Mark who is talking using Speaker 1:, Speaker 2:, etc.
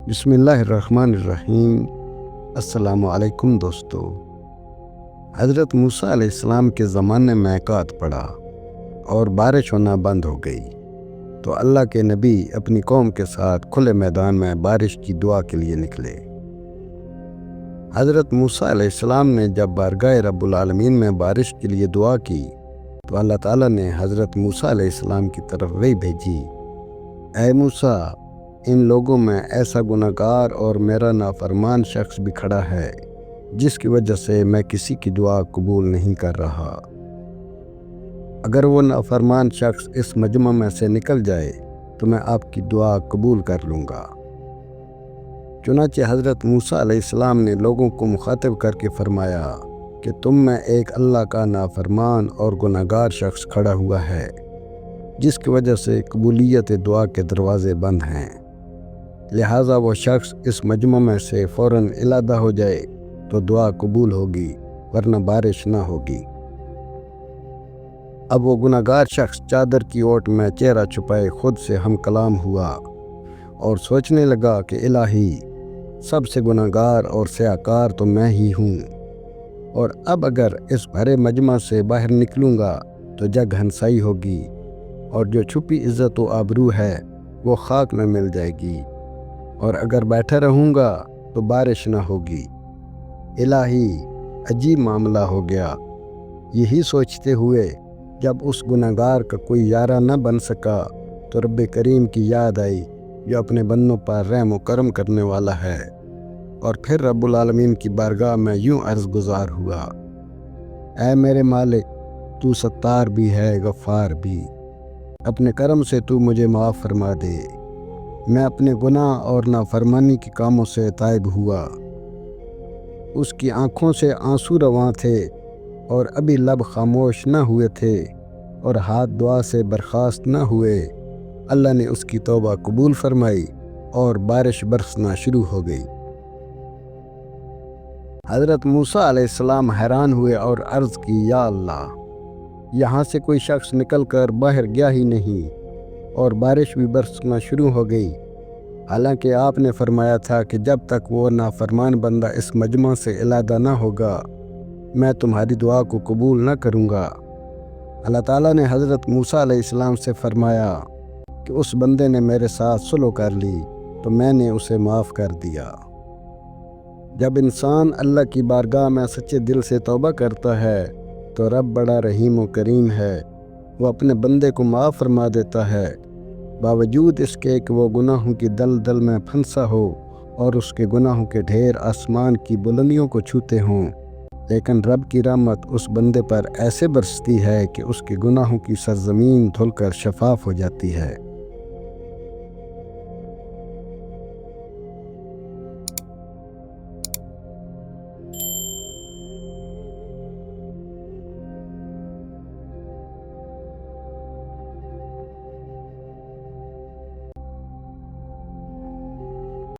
Speaker 1: بسم اللہ الرحمن الرحیم۔ السلام علیکم دوستو۔ حضرت موسیٰ علیہ السلام کے زمانے میں اکات پڑا اور بارش ہونا بند ہو گئی تو اللہ کے نبی اپنی قوم کے ساتھ کھلے میدان میں بارش کی دعا کے لیے نکلے۔ حضرت موسیٰ علیہ السلام نے جب بارگاہ رب العالمین میں بارش کے لیے دعا کی تو اللہ تعالیٰ نے حضرت موسیٰ علیہ السلام کی طرف وحی بھیجی، اے موسیٰ، ان لوگوں میں ایسا گناہگار اور میرا نافرمان شخص بھی کھڑا ہے جس کی وجہ سے میں کسی کی دعا قبول نہیں کر رہا۔ اگر وہ نافرمان شخص اس مجمع میں سے نکل جائے تو میں آپ کی دعا قبول کر لوں گا۔ چنانچہ حضرت موسیٰ علیہ السلام نے لوگوں کو مخاطب کر کے فرمایا کہ تم میں ایک اللہ کا نافرمان اور گناہگار شخص کھڑا ہوا ہے جس کی وجہ سے قبولیت دعا کے دروازے بند ہیں، لہٰذا وہ شخص اس مجمع میں سے فوراً علیحدہ ہو جائے تو دعا قبول ہوگی، ورنہ بارش نہ ہوگی۔ اب وہ گناہگار شخص چادر کی اوٹ میں چہرہ چھپائے خود سے ہم کلام ہوا اور سوچنے لگا کہ الہی، سب سے گناہگار اور سیاہکار تو میں ہی ہوں، اور اب اگر اس بھرے مجمع سے باہر نکلوں گا تو جگ ہنسائی ہوگی اور جو چھپی عزت و آبرو ہے وہ خاک میں مل جائے گی، اور اگر بیٹھا رہوں گا تو بارش نہ ہوگی۔ الہی، عجیب معاملہ ہو گیا۔ یہی سوچتے ہوئے جب اس گناہگار کا کوئی یارہ نہ بن سکا تو رب کریم کی یاد آئی جو اپنے بندوں پر رحم و کرم کرنے والا ہے، اور پھر رب العالمین کی بارگاہ میں یوں عرض گزار ہوا، اے میرے مالک، تو ستار بھی ہے، غفار بھی، اپنے کرم سے تو مجھے معاف فرما دے۔ میں اپنے گناہ اور نافرمانی کے کاموں سے تائب ہوا۔ اس کی آنکھوں سے آنسو رواں تھے اور ابھی لب خاموش نہ ہوئے تھے اور ہاتھ دعا سے برخاست نہ ہوئے۔ اللہ نے اس کی توبہ قبول فرمائی اور بارش برسنا شروع ہو گئی۔ حضرت موسیٰ علیہ السلام حیران ہوئے اور عرض کی، یا اللہ، یہاں سے کوئی شخص نکل کر باہر گیا ہی نہیں اور بارش بھی برسنا شروع ہو گئی، حالانکہ آپ نے فرمایا تھا کہ جب تک وہ نافرمان بندہ اس مجمع سے علیحدہ نہ ہوگا میں تمہاری دعا کو قبول نہ کروں گا۔ اللہ تعالیٰ نے حضرت موسیٰ علیہ السلام سے فرمایا کہ اس بندے نے میرے ساتھ صلح کر لی تو میں نے اسے معاف کر دیا۔ جب انسان اللہ کی بارگاہ میں سچے دل سے توبہ کرتا ہے تو رب بڑا رحیم و کریم ہے، وہ اپنے بندے کو معاف فرما دیتا ہے، باوجود اس کے کہ وہ گناہوں کی دلدل میں پھنسا ہو اور اس کے گناہوں کے ڈھیر آسمان کی بلندیوں کو چھوتے ہوں۔ لیکن رب کی رحمت اس بندے پر ایسے برستی ہے کہ اس کے گناہوں کی سرزمین دھل کر شفاف ہو جاتی ہے۔